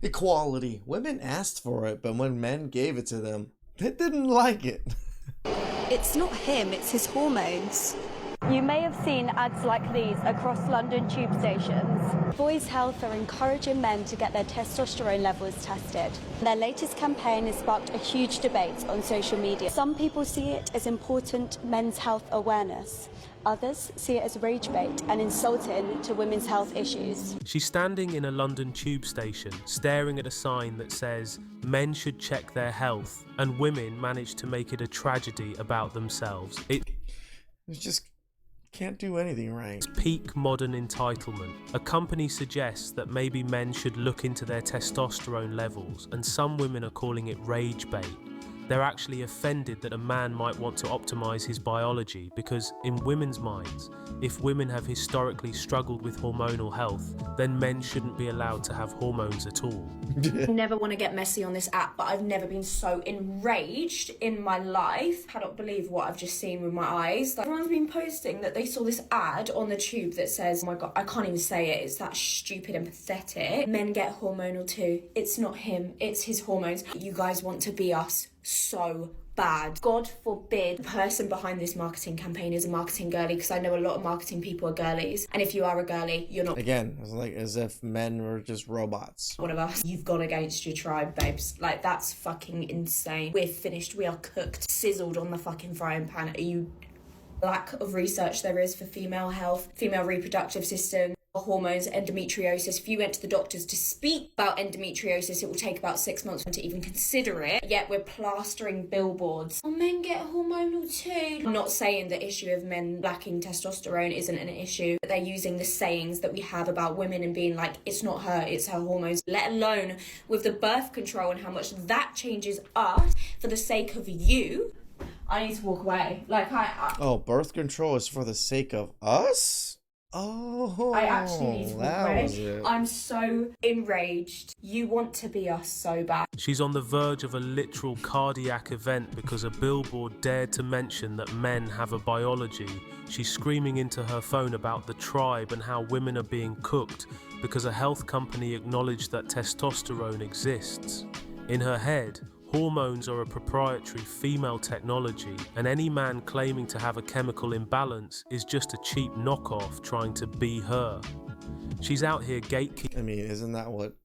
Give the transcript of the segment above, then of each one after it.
Equality. Women asked for it, but when men gave it to them, they didn't like it. It's not him, it's his hormones. You may have seen ads like these across London tube stations. Boys Health are encouraging men to get their testosterone levels tested. Their latest campaign has sparked a huge debate on social media. Some people see it as important men's health awareness. Others see it as rage bait and insulting to women's health issues. She's standing in a London tube station, staring at a sign that says, "Men should check their health," and women manage to make it a tragedy about themselves. It's just can't do anything right. It's peak modern entitlement. A company suggests that maybe men should look into their testosterone levels, and some women are calling it rage bait. They're actually offended that a man might want to optimize his biology because, in women's minds, if women have historically struggled with hormonal health, then men shouldn't be allowed to have hormones at all. Never want to get messy on this app, but I've never been so enraged in my life. I cannot believe what I've just seen with my eyes. Like, everyone's been posting that they saw this ad on the tube that says, oh my god, I can't even say it, it's that stupid and pathetic. Men get hormonal too. It's not him, it's his hormones. You guys want to be us so bad. God forbid the person behind this marketing campaign is a marketing girly, because I know a lot of marketing people are girlies, and if you are a girly, you're not. Again, it's like as if men were just robots. One of us. You've gone against your tribe, babes. Like, that's fucking insane. We're finished, we are cooked, sizzled on the fucking frying pan. Are you lack of research there is for female health, female reproductive system, hormones, endometriosis. If you went to the doctors to speak about endometriosis, it will take about 6 months to even consider it. Yet we're plastering billboards. Oh, men get hormonal too. I'm not saying the issue of men lacking testosterone isn't an issue, but they're using the sayings that we have about women and being like, it's not her, it's her hormones, let alone with the birth control and how much that changes us for the sake of you. I need to walk away. Like, Oh, birth control is for the sake of us? Oh, I actually need to walk that was away. it. I'm so enraged. You want to be us so bad. She's on the verge of a literal cardiac event because a billboard dared to mention that men have a biology. She's screaming into her phone about the tribe and how women are being cooked because a health company acknowledged that testosterone exists. In her head, hormones are a proprietary female technology, and any man claiming to have a chemical imbalance is just a cheap knockoff trying to be her. She's out here gatekeeping. I mean, isn't that what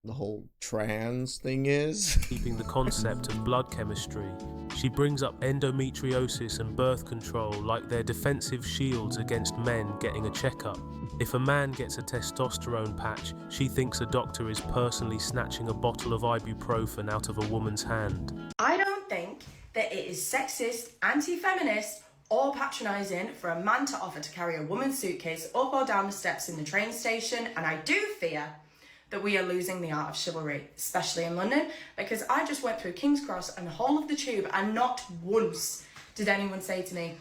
the whole trans thing is? Keeping the concept of blood chemistry. She brings up endometriosis and birth control like they're defensive shields against men getting a checkup. If a man gets a testosterone patch, she thinks a doctor is personally snatching a bottle of ibuprofen out of a woman's hand. I don't think that it is sexist, anti-feminist, or patronising for a man to offer to carry a woman's suitcase up or down the steps in the train station, and I do fear that we are losing the art of chivalry, especially in London, because I just went through King's Cross and the whole of the tube, and not once did anyone say to me,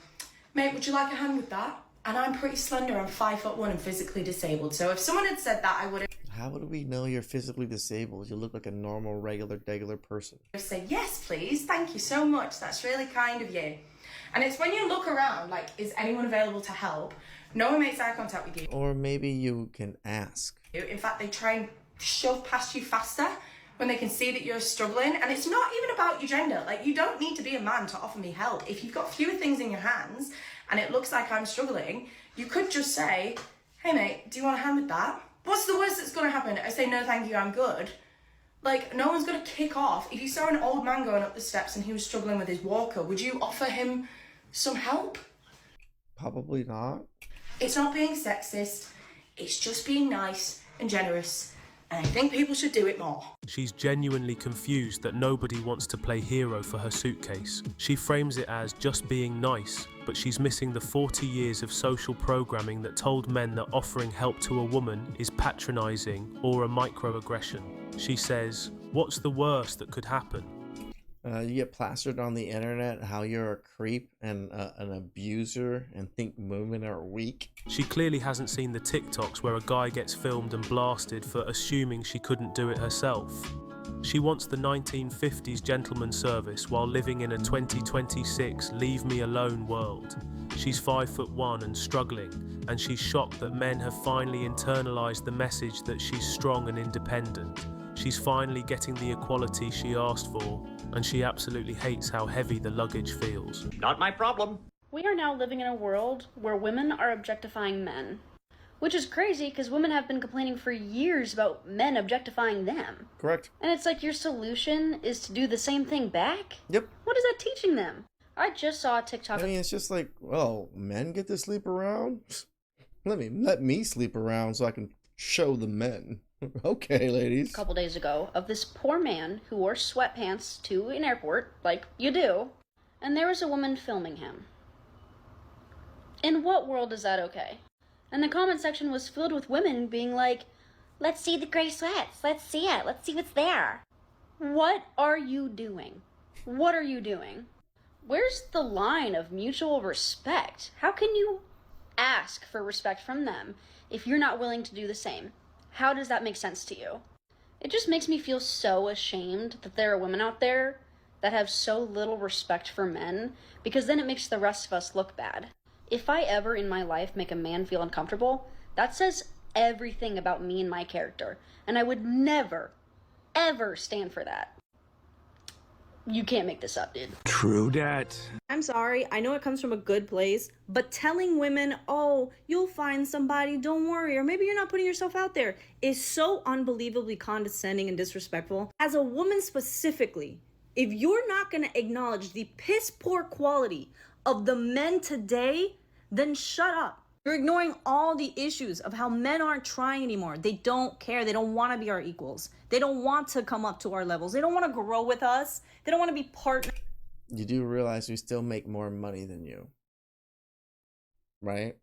mate, would you like a hand with that? And I'm pretty slender, I'm 5'1" and physically disabled, so if someone had said that, I would How would we know you're physically disabled? You look like a normal, regular person. have said, yes, please, thank you so much, that's really kind of you. And it's when you look around, like, is anyone available to help? No one makes eye contact with you. Or maybe you can ask. In fact, they try and shove past you faster when they can see that you're struggling. And it's not even about your gender. Like, you don't need to be a man to offer me help. If you've got fewer things in your hands and it looks like I'm struggling, you could just say, hey mate, do you want a hand with that? What's the worst that's gonna happen? I say, no thank you, I'm good. Like, no one's gonna kick off. If you saw an old man going up the steps and he was struggling with his walker, would you offer him some help? Probably not. It's not being sexist, it's just being nice and generous, and I think people should do it more. She's genuinely confused that nobody wants to play hero for her suitcase. She frames it as just being nice, but she's missing the 40 years of social programming that told men that offering help to a woman is patronising or a microaggression. She says, what's the worst that could happen? You get plastered on the internet how you're a creep and an abuser and think women are weak. She clearly hasn't seen the TikToks where a guy gets filmed and blasted for assuming she couldn't do it herself. She wants the 1950s gentleman service while living in a 2026 leave me alone world. She's 5'1" and struggling, and she's shocked that men have finally internalized the message that she's strong and independent. She's finally getting the equality she asked for, and she absolutely hates how heavy the luggage feels. Not my problem. We are now living in a world where women are objectifying men. Which is crazy because women have been complaining for years about men objectifying them. Correct. And it's like your solution is to do the same thing back? Yep. What is that teaching them? I just saw a TikTok. I mean, it's just like, well, men get to sleep around? Let me sleep around so I can show the men. Okay, ladies. A couple days ago of this poor man who wore sweatpants to an airport, like you do, and there was a woman filming him. In what world is that okay? And the comment section was filled with women being like, let's see the gray sweats, let's see it, let's see what's there. What are you doing? What are you doing? Where's the line of mutual respect? How can you ask for respect from them if you're not willing to do the same? How does that make sense to you? It just makes me feel so ashamed that there are women out there that have so little respect for men, because then it makes the rest of us look bad. If I ever in my life make a man feel uncomfortable, that says everything about me and my character, and I would never, ever stand for that. You can't make this up, dude. True dat. I'm sorry, I know it comes from a good place, but telling women, oh, you'll find somebody, don't worry, or maybe you're not putting yourself out there, is so unbelievably condescending and disrespectful. As a woman specifically, if you're not gonna acknowledge the piss poor quality of the men today, then shut up. You're ignoring all the issues of how men aren't trying anymore. They don't care. They don't want to be our equals. They don't want to come up to our levels. They don't want to grow with us. They don't want to be partners. You do realize we still make more money than you, right?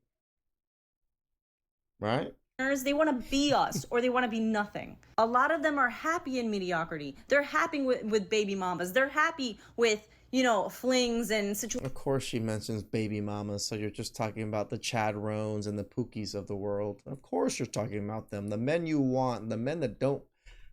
Right? They want to be us, or they want to be nothing. A lot of them are happy in mediocrity. They're happy with baby mamas. They're happy with, you know, flings and situations. Of course she mentions baby mamas, so you're just talking about the Chad Roans and the Pookies of the world. Of course you're talking about them. The men you want, the men that don't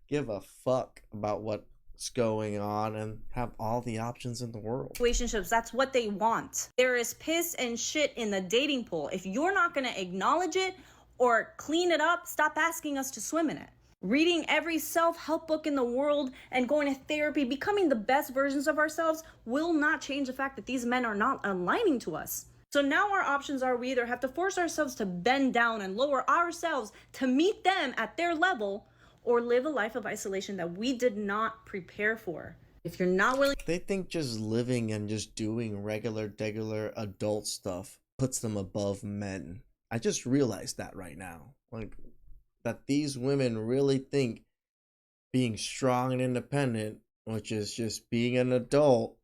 give a fuck about what's going on and have all the options in the world. Relationships, that's what they want. There is piss and shit in the dating pool. If you're not going to acknowledge it or clean it up, stop asking us to swim in it. Reading every self-help book in the world and going to therapy, becoming the best versions of ourselves will not change the fact that these men are not aligning to us. So now our options are we either have to force ourselves to bend down and lower ourselves to meet them at their level, or live a life of isolation that we did not prepare for. If you're not willing... They think just living and just doing regular adult stuff puts them above men. I just realized that right now. Like, that these women really think being strong and independent, which is just being an adult,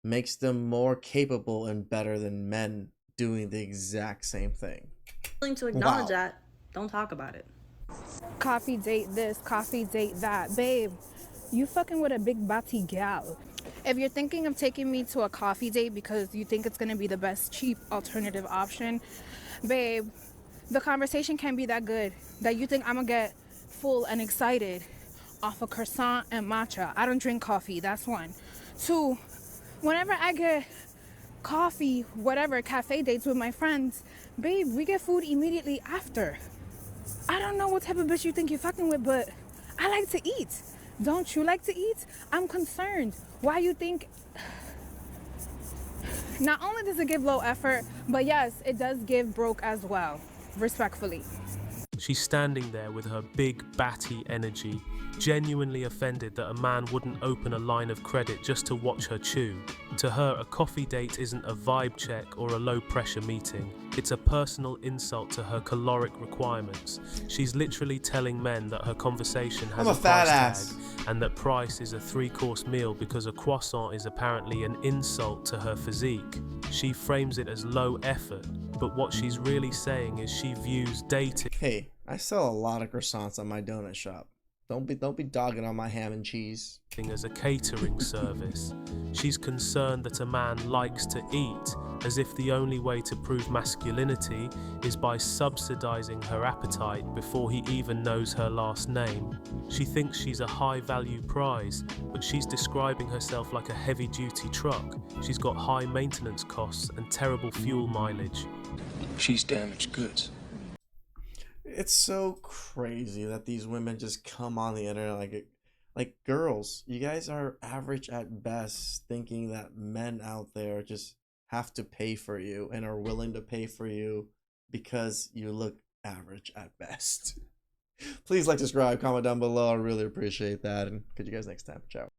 makes them more capable and better than men doing the exact same thing. Willing to acknowledge that, don't talk about it. Coffee date this, coffee date that. Babe, you fucking with a big body gal. If you're thinking of taking me to a coffee date because you think it's gonna be the best cheap alternative option, babe, the conversation can't be that good that you think I'm gonna get full and excited off a croissant and matcha. I don't drink coffee, that's one. Two, whenever I get coffee, whatever, cafe dates with my friends, babe, we get food immediately after. I don't know what type of bitch you think you're fucking with, but I like to eat. Don't you like to eat? I'm concerned. Why you think... Not only does it give low effort, but yes, it does give broke as well. Respectfully. She's standing there with her big batty energy, genuinely offended that a man wouldn't open a line of credit just to watch her chew. To her, a coffee date isn't a vibe check or a low-pressure meeting. It's a personal insult to her caloric requirements. She's literally telling men that her conversation has a fat price ass. tag and that price is a 3-course meal because a croissant is apparently an insult to her physique. She frames it as low effort, but what she's really saying is she views dating... Hey, I sell a lot of croissants on my donut shop. Don't be dogging on my ham and cheese. As a catering service. She's concerned that a man likes to eat, as if the only way to prove masculinity is by subsidizing her appetite before he even knows her last name. She thinks she's a high-value prize, but she's describing herself like a heavy-duty truck. She's got high maintenance costs and terrible fuel mileage. She's damaged goods. It's so crazy that these women just come on the internet like Like, girls, you guys are average at best, thinking that men out there just have to pay for you and are willing to pay for you because you look average at best. Please like, subscribe, comment down below. I really appreciate that. And catch you guys next time. Ciao.